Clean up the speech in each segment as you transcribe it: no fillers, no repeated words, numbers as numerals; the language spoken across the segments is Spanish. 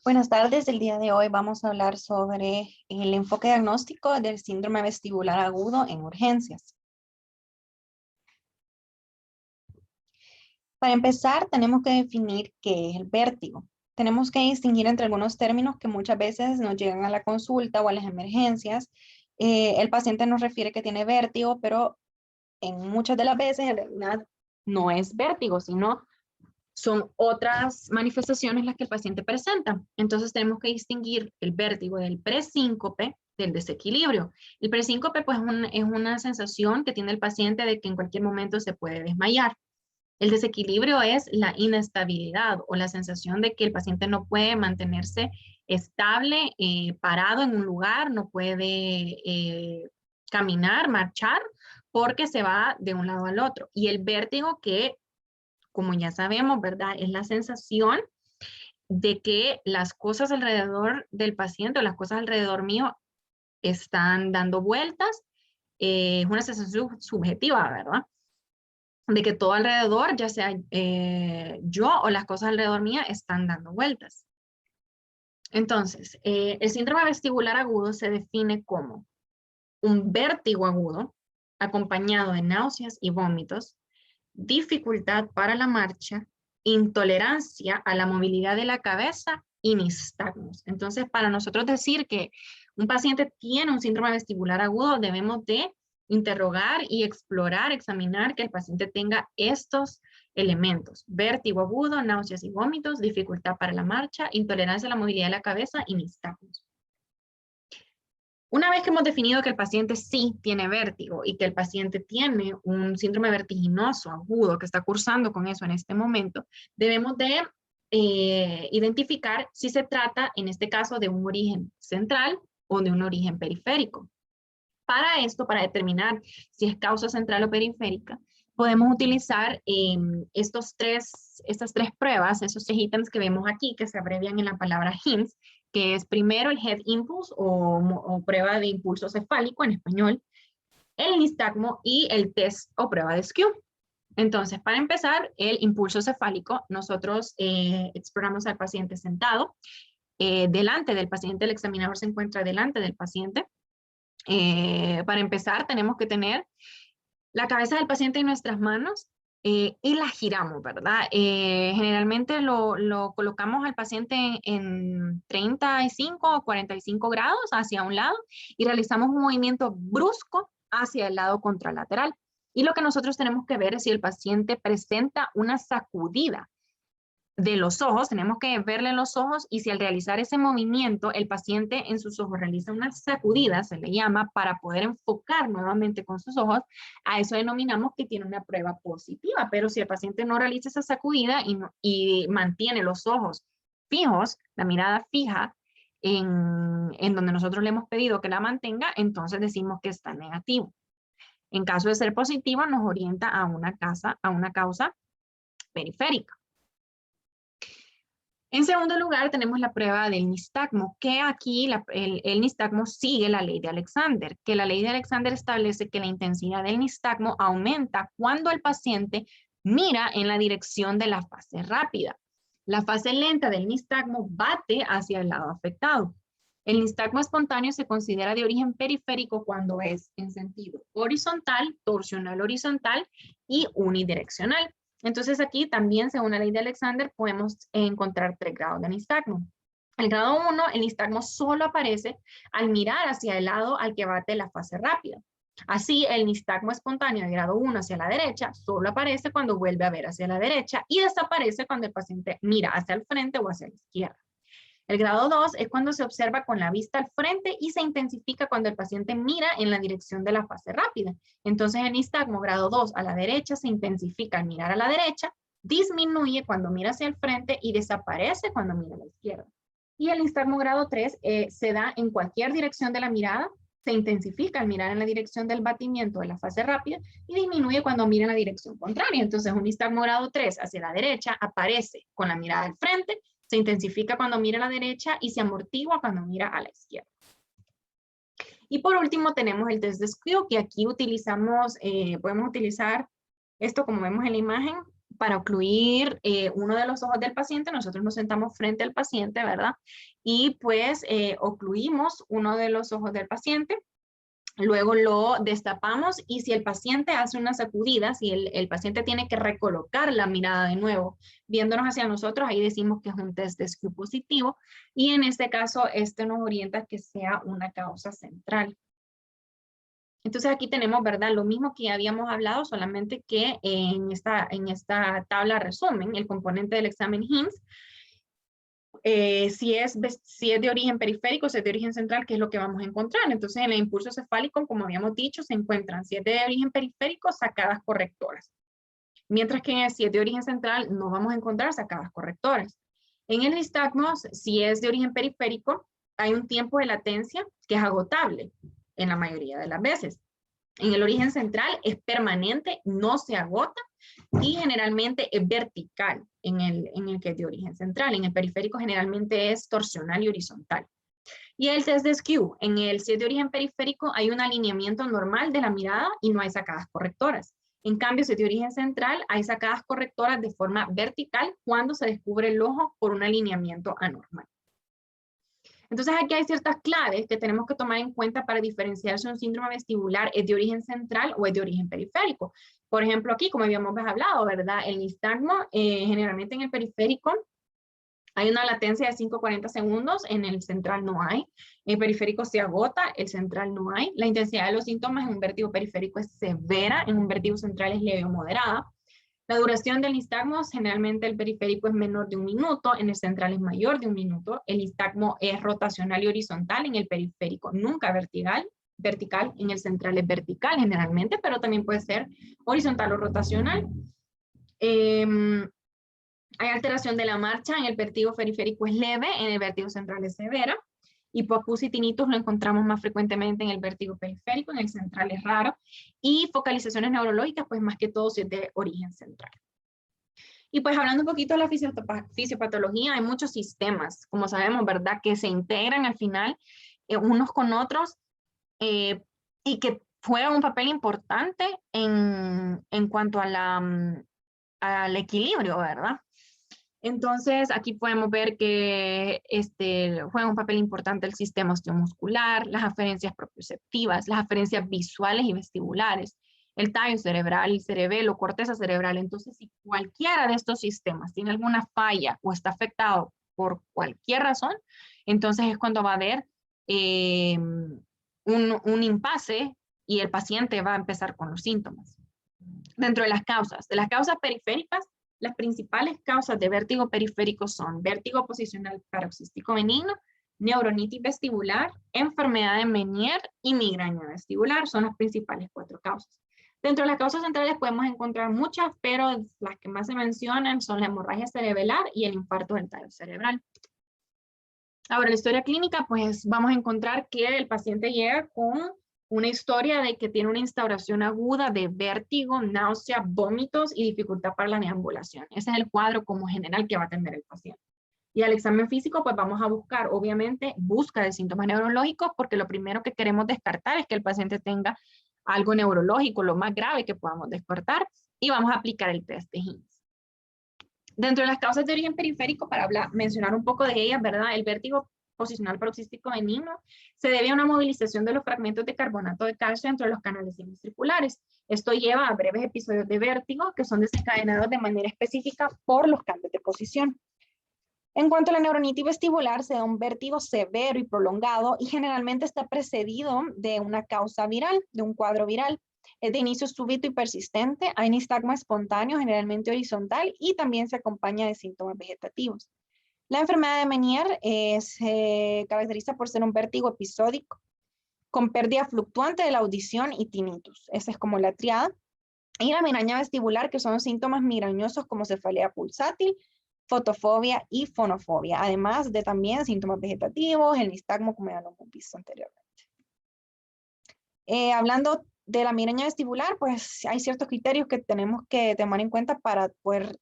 Buenas tardes, el día de hoy vamos a hablar sobre el enfoque diagnóstico del síndrome vestibular agudo en urgencias. Para empezar, tenemos que definir qué es el vértigo. Tenemos que distinguir entre algunos términos que muchas veces nos llegan a la consulta o a las emergencias. El paciente nos refiere que tiene vértigo, pero en muchas de las veces en realidad no es vértigo, sino son otras manifestaciones las que el paciente presenta. Entonces tenemos que distinguir el vértigo del presíncope del desequilibrio. El presíncope pues es una sensación que tiene el paciente de que en cualquier momento se puede desmayar. El desequilibrio es la inestabilidad o la sensación de que el paciente no puede mantenerse estable, parado en un lugar, no puede caminar, marchar, porque se va de un lado al otro. Y el vértigo que, como ya sabemos, ¿verdad? Es la sensación de que las cosas alrededor del paciente o las cosas alrededor mío están dando vueltas. Es una sensación subjetiva, ¿verdad? De que todo alrededor, ya sea yo o las cosas alrededor mía, están dando vueltas. Entonces, el síndrome vestibular agudo se define como un vértigo agudo acompañado de náuseas y vómitos, dificultad para la marcha, intolerancia a la movilidad de la cabeza y nistagmos. Entonces, para nosotros decir que un paciente tiene un síndrome vestibular agudo, debemos de interrogar y explorar, examinar que el paciente tenga estos elementos: vértigo agudo, náuseas y vómitos, dificultad para la marcha, intolerancia a la movilidad de la cabeza y nistagmos. Una vez que hemos definido que el paciente sí tiene vértigo y que el paciente tiene un síndrome vertiginoso agudo que está cursando con eso en este momento, debemos de identificar si se trata, en este caso, de un origen central o de un origen periférico. Para esto, para determinar si es causa central o periférica, podemos utilizar estas tres pruebas, esos 3 ítems que vemos aquí, que se abrevian en la palabra HIMSS, que es primero el Head Impulse o prueba de impulso cefálico en español, el nistagmo y el test o prueba de Skew. Entonces, para empezar, el impulso cefálico, nosotros exploramos al paciente sentado, delante del paciente, el examinador se encuentra delante del paciente. Para empezar, tenemos que tener la cabeza del paciente en nuestras manos y la giramos, ¿verdad? Generalmente lo colocamos al paciente en 35 o 45 grados hacia un lado y realizamos un movimiento brusco hacia el lado contralateral. Y lo que nosotros tenemos que ver es si el paciente presenta una sacudida de los ojos, tenemos que verle en los ojos, y si al realizar ese movimiento el paciente en sus ojos realiza una sacudida, se le llama, para poder enfocar nuevamente con sus ojos, a eso denominamos que tiene una prueba positiva. Pero si el paciente no realiza esa sacudida y mantiene los ojos fijos, la mirada fija en donde nosotros le hemos pedido que la mantenga, entonces decimos que está negativo. En caso de ser positivo, nos orienta a una causa periférica. En segundo lugar, tenemos la prueba del nistagmo, que aquí el nistagmo sigue la ley de Alexander, que la ley de Alexander establece que la intensidad del nistagmo aumenta cuando el paciente mira en la dirección de la fase rápida. La fase lenta del nistagmo bate hacia el lado afectado. El nistagmo espontáneo se considera de origen periférico cuando es en sentido horizontal, torsional horizontal y unidireccional. Entonces aquí también, según la ley de Alexander, podemos encontrar 3 grados de nistagmo. El grado 1, el nistagmo solo aparece al mirar hacia el lado al que bate la fase rápida. Así, el nistagmo espontáneo de grado 1 hacia la derecha solo aparece cuando vuelve a ver hacia la derecha y desaparece cuando el paciente mira hacia el frente o hacia la izquierda. El grado 2 es cuando se observa con la vista al frente y se intensifica cuando el paciente mira en la dirección de la fase rápida. Entonces, el nistagmo grado 2 a la derecha se intensifica al mirar a la derecha, disminuye cuando mira hacia el frente y desaparece cuando mira a la izquierda. Y el nistagmo grado 3 se da en cualquier dirección de la mirada, se intensifica al mirar en la dirección del batimiento de la fase rápida y disminuye cuando mira en la dirección contraria. Entonces, un nistagmo grado 3 hacia la derecha aparece con la mirada al frente, se intensifica cuando mira a la derecha y se amortigua cuando mira a la izquierda. Y por último tenemos el test de Skew, que aquí podemos utilizar esto como vemos en la imagen, para ocluir uno de los ojos del paciente, nosotros nos sentamos frente al paciente, ¿verdad? Y pues ocluimos uno de los ojos del paciente. Luego lo destapamos y si el paciente hace una sacudida, si el paciente tiene que recolocar la mirada de nuevo, viéndonos hacia nosotros, ahí decimos que es un test de SKU positivo y en este caso, este nos orienta a que sea una causa central. Entonces aquí tenemos, ¿verdad? Lo mismo que ya habíamos hablado, solamente que en esta tabla resumen, el componente del examen HIMSS, si es de origen periférico, si es de origen central, ¿qué es lo que vamos a encontrar? Entonces, en el impulso cefálico, como habíamos dicho, se encuentran, si es de origen periférico, sacadas correctoras. Mientras que si es de origen central, no vamos a encontrar sacadas correctoras. En el nistagmo, si es de origen periférico, hay un tiempo de latencia que es agotable en la mayoría de las veces. En el origen central es permanente, no se agota y generalmente es vertical en el que es de origen central. En el periférico generalmente es torsional y horizontal. Y el test de SKU, si es de origen periférico hay un alineamiento normal de la mirada y no hay sacadas correctoras. En cambio, si es de origen central, hay sacadas correctoras de forma vertical cuando se descubre el ojo por un alineamiento anormal. Entonces aquí hay ciertas claves que tenemos que tomar en cuenta para diferenciar si un síndrome vestibular es de origen central o es de origen periférico. Por ejemplo, aquí, como habíamos hablado, ¿verdad? El nistagmo, generalmente en el periférico, hay una latencia de 5 a 40 segundos, en el central no hay. El periférico se agota, el central no hay. La intensidad de los síntomas en un vértigo periférico es severa, en un vértigo central es leve o moderada. La duración del nistagmo, generalmente el periférico es menor de 1 minuto, en el central es mayor de 1 minuto. El nistagmo es rotacional y horizontal en el periférico, nunca vertical, en el central es vertical generalmente, pero también puede ser horizontal o rotacional. Hay alteración de la marcha, en el vértigo periférico es leve, en el vértigo central es severa. Hipoacusia y tinnitus lo encontramos más frecuentemente en el vértigo periférico, en el central es raro. Y focalizaciones neurológicas, pues más que todo es de origen central. Y pues hablando un poquito de la fisiopatología, hay muchos sistemas, como sabemos, ¿verdad? Que se integran al final unos con otros y que juegan un papel importante en cuanto a al equilibrio, ¿verdad? Entonces, aquí podemos ver que juega un papel importante el sistema osteomuscular, las aferencias propioceptivas, las aferencias visuales y vestibulares, el tallo cerebral, el cerebelo, corteza cerebral. Entonces, si cualquiera de estos sistemas tiene alguna falla o está afectado por cualquier razón, entonces es cuando va a haber un impasse y el paciente va a empezar con los síntomas. Dentro de las causas periféricas, las principales causas de vértigo periférico son vértigo posicional paroxístico benigno, neuronitis vestibular, enfermedad de Meniere y migraña vestibular. Son las principales 4 causas. Dentro de las causas centrales podemos encontrar muchas, pero las que más se mencionan son la hemorragia cerebelar y el infarto del tallo cerebral. Ahora, la historia clínica, pues vamos a encontrar que el paciente llega con una historia de que tiene una instauración aguda de vértigo, náusea, vómitos y dificultad para la deambulación. Ese es el cuadro como general que va a tener el paciente. Y al examen físico, pues vamos a buscar, obviamente, busca de síntomas neurológicos, porque lo primero que queremos descartar es que el paciente tenga algo neurológico, lo más grave que podamos descartar, y vamos a aplicar el test de HIMSS. Dentro de las causas de origen periférico, para mencionar un poco de ellas, ¿verdad? El vértigo posicional paroxístico benigno se debe a una movilización de los fragmentos de carbonato de calcio entre los canales semicirculares. Esto lleva a breves episodios de vértigo que son desencadenados de manera específica por los cambios de posición. En cuanto a la neuronitis vestibular, se da un vértigo severo y prolongado y generalmente está precedido de una causa viral, de un cuadro viral. Es de inicio súbito y persistente, hay nistagmo espontáneo, generalmente horizontal, y también se acompaña de síntomas vegetativos. La enfermedad de Meniere se caracteriza por ser un vértigo episódico, con pérdida fluctuante de la audición y tinnitus. Esa es como la triada. Y la migraña vestibular, que son síntomas migrañosos como cefalea pulsátil, fotofobia y fonofobia, además de también síntomas vegetativos, el nistagmo, como ya lo hemos visto anteriormente. Hablando de la migraña vestibular, pues hay ciertos criterios que tenemos que tomar en cuenta para poder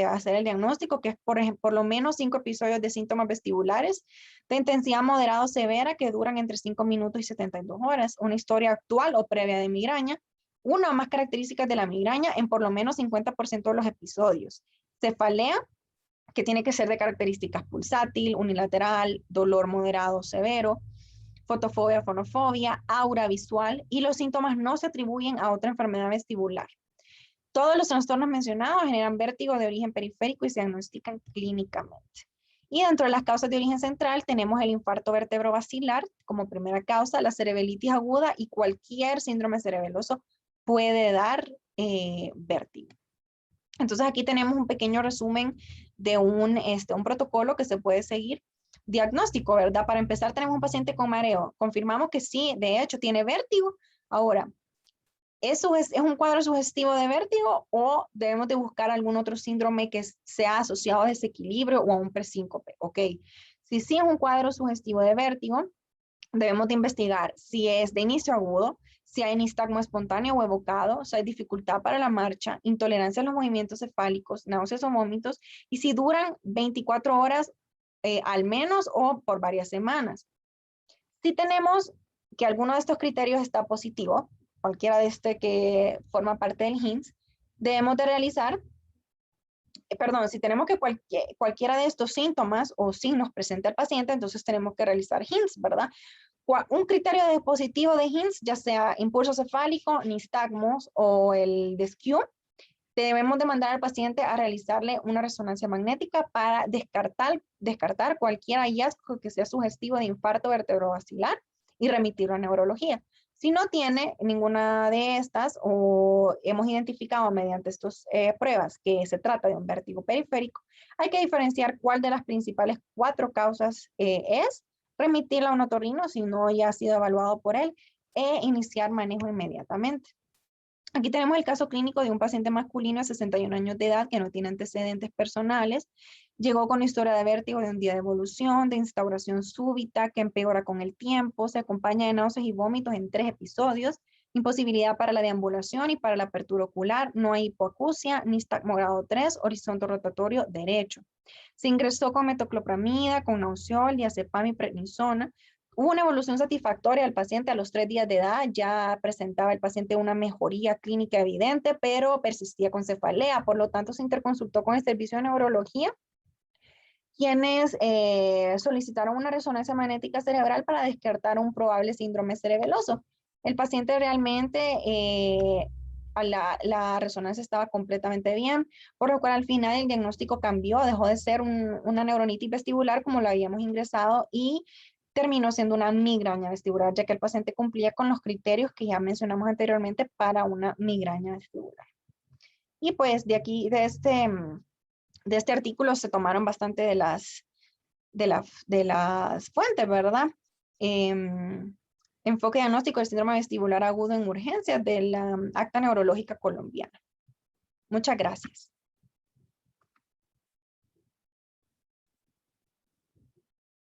hacer el diagnóstico, que es por lo menos 5 episodios de síntomas vestibulares de intensidad moderada o severa que duran entre 5 minutos y 72 horas, una historia actual o previa de migraña, una o más características de la migraña en por lo menos 50% de los episodios. Cefalea, que tiene que ser de características pulsátil, unilateral, dolor moderado severo, fotofobia, fonofobia, aura visual, y los síntomas no se atribuyen a otra enfermedad vestibular. Todos los trastornos mencionados generan vértigo de origen periférico y se diagnostican clínicamente. Y dentro de las causas de origen central tenemos el infarto vertebrovascular como primera causa, la cerebelitis aguda, y cualquier síndrome cerebeloso puede dar vértigo. Entonces aquí tenemos un pequeño resumen de un protocolo que se puede seguir. Diagnóstico, ¿verdad? Para empezar tenemos un paciente con mareo. Confirmamos que sí, de hecho, tiene vértigo. Ahora, ¿es un cuadro sugestivo de vértigo o debemos de buscar algún otro síndrome que sea asociado a desequilibrio o a un presíncope? Ok, si sí es un cuadro sugestivo de vértigo, debemos de investigar si es de inicio agudo, si hay nistagmo espontáneo o evocado, si hay dificultad para la marcha, intolerancia a los movimientos cefálicos, náuseas o vómitos, y si duran 24 horas al menos o por varias semanas. Si tenemos que alguno de estos criterios está positivo, cualquiera de que forma parte del HINS, debemos de realizar, si tenemos que cualquiera de estos síntomas o signos presenta el paciente, entonces tenemos que realizar HINS, ¿verdad? Un criterio de positivo de HINS, ya sea impulso cefálico, nistagmos o el DESQ, debemos de mandar al paciente a realizarle una resonancia magnética para descartar cualquier hallazgo que sea sugestivo de infarto vertebrovascular y remitirlo a neurología. Si no tiene ninguna de estas o hemos identificado mediante estas pruebas que se trata de un vértigo periférico, hay que diferenciar cuál de las principales 4 causas es, remitirla a un otorrino si no ya ha sido evaluado por él e iniciar manejo inmediatamente. Aquí tenemos el caso clínico de un paciente masculino de 61 años de edad que no tiene antecedentes personales. Llegó con historia de vértigo de un día de evolución, de instauración súbita que empeora con el tiempo, se acompaña de náuseas y vómitos en 3 episodios, imposibilidad para la deambulación y para la apertura ocular, no hay hipoacusia, nistagmo grado 3, horizonte rotatorio derecho. Se ingresó con metoclopramida, con nauseol, diazepam y prednisona. Hubo una evolución satisfactoria del paciente a los 3 días de edad, ya presentaba el paciente una mejoría clínica evidente, pero persistía con cefalea, por lo tanto se interconsultó con el servicio de neurología, quienes solicitaron una resonancia magnética cerebral para descartar un probable síndrome cerebeloso. El paciente realmente, la resonancia estaba completamente bien, por lo cual al final el diagnóstico cambió, dejó de ser una neuronitis vestibular como lo habíamos ingresado y terminó siendo una migraña vestibular, ya que el paciente cumplía con los criterios que ya mencionamos anteriormente para una migraña vestibular. Y pues de aquí, de este artículo se tomaron bastante de las fuentes, ¿verdad? Enfoque diagnóstico del síndrome vestibular agudo en urgencias de la Acta Neurológica Colombiana. Muchas gracias.